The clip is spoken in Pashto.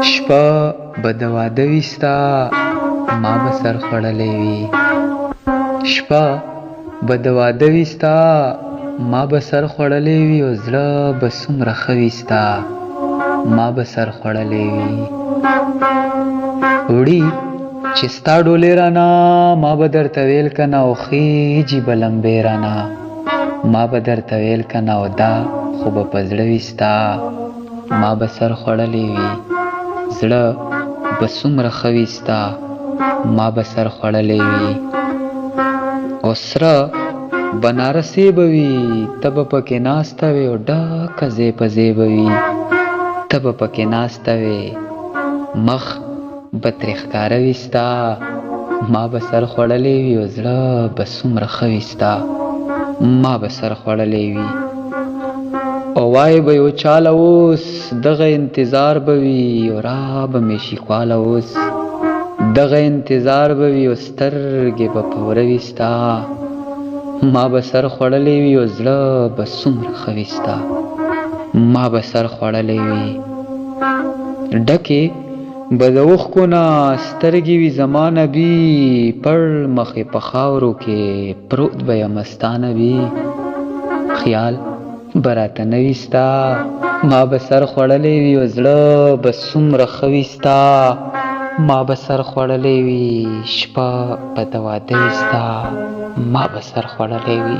شپه به د واده وي ستا ما به سر خوړلی وي شپه به د واده وي ستا ما به سر خوړلی وي او زړه به څومره ښه وي ستا ما به سر خوړلی وي وړي چې ستا ډولۍ رانه ما به درته ویل کنه او خیجي به لمبې رانه ما به درته ویل کنه او دا خو به په زړه وي ستا ما به سر خوړلی وي زړه به څومره ښه وي ستا ما به سر خوړلی وي او سره بنارسي به وي ته به پکې ناسته وې او ډکه ځای په ځای به وي ته به پکې ناسته وې مخ به ترې ښکاره وي ستا ما به سر خوړلی وي او زړه به څومره ښه وي ستا ما به سر خوړلی وي او وای به یو چاله اوس دغه انتظار به وي او را به مې شي خواله اوس دغه انتظار به وي او سترګې به په وره وي ستا ما به سر خوړلی وي او زړه به څومره ښه وي ستا ما به سر خوړلی وي ډکې به د اوښکو نه سترګې وي زما نبي پړ مخې په خاورو کې پروت به یم ستا نبي خیال به راته نه وي ستا ما به سر خوړلی وي او زړه به څومره ښه وي ستا ما به سر خوړلی وي شپه به د واده وي ستا ما به سر خوړلی وي